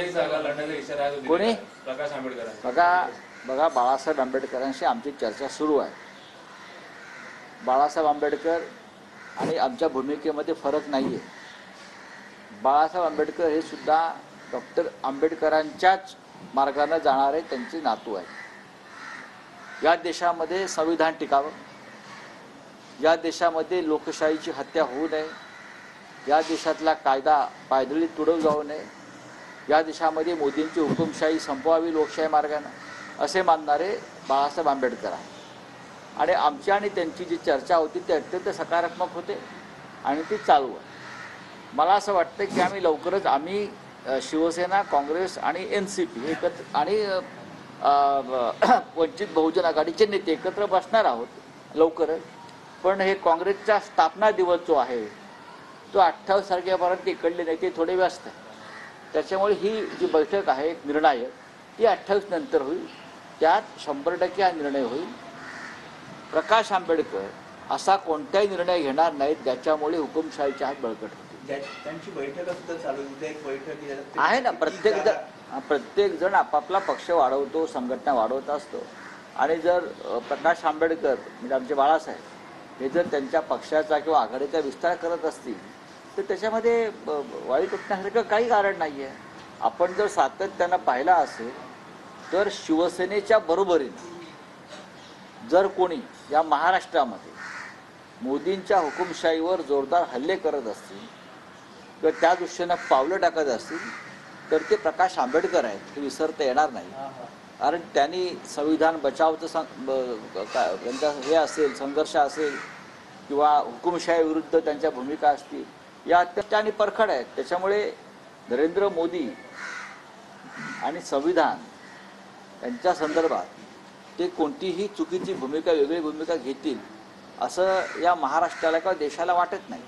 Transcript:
एकही जागा लढण्याचा इशारा कोणी? प्रकाश आंबेडकर. बघा बाळासाहेब आंबेडकरांशी आमची चर्चा सुरू आहे. बाळासाहेब आंबेडकर आणि आमच्या भूमिकेमध्ये फरक नाही आहे. बाळासाहेब आंबेडकर हे सुद्धा डॉक्टर आंबेडकरांच्याच मार्गाने जाणारे त्यांचे नातू आहेत. या देशामध्ये संविधान टिकावं, या देशामध्ये लोकशाहीची हत्या होऊ नये, या देशातला कायदा पायदळी तुडव जाऊ नये, या देशामध्ये मोदींची हुकुमशाही संपवावी लोकशाही मार्गाने, असे मानणारे बाळासाहेब आंबेडकर आहेत. आणि आमची आणि त्यांची जी चर्चा होती ती अत्यंत सकारात्मक होते आणि ती चालू आहे. मला असं वाटतं की आम्ही लवकरच शिवसेना, काँग्रेस आणि NCP एकत्र आणि वंचित बहुजन आघाडीचे नेते एकत्र बसणार आहोत लवकरच. पण हे काँग्रेसचा स्थापना दिवस जो आहे तो 28 तारखेपर्यंत इकडले नेते थोडे व्यस्त आहेत. त्याच्यामुळे ही जी बैठक आहे एक निर्णायक ती 28 नंतर होईल. त्यात 100% हा निर्णय होईल. प्रकाश आंबेडकर असा कोणताही निर्णय घेणार नाहीत ज्याच्यामुळे हुकुमशाहीचे हात बळकट होतील. त्यांची बैठक सुद्धा चालू उद्या एक बैठक आहे ना. प्रत्येक जण आपापला पक्ष वाढवतो, संघटना वाढवत असतो. आणि जर प्रकाश आंबेडकर म्हणजे आमचे बाळासाहेब हे जर त्यांच्या पक्षाचा किंवा आघाडीचा विस्तार करत असतील तर त्याच्यामध्ये वाईट उठण्यासारखं काही कारण नाही आहे. आपण जर सातत्यानं पाहिला असेल तर शिवसेनेच्या बरोबरीने जर कोणी या महाराष्ट्रामध्ये मोदींच्या हुकुमशाहीवर जोरदार हल्ले करत असतील किंवा त्या दृष्टीनं पावलं टाकत असतील तर ते प्रकाश आंबेडकर आहेत, हे विसरता येणार नाही. कारण त्यांनी संविधान बचावचं त्यांचा हे असेल, संघर्ष असेल किंवा हुकुमशाहीविरुद्ध त्यांच्या भूमिका असतील, या अत्यंत आणि परखड आहेत. त्याच्यामुळे नरेंद्र मोदी आणि संविधान यांच्या संदर्भात ते कोणतीही चुकीची भूमिका, वेगळी भूमिका घेतील असं या महाराष्ट्राला किंवा देशाला वाटत नाही.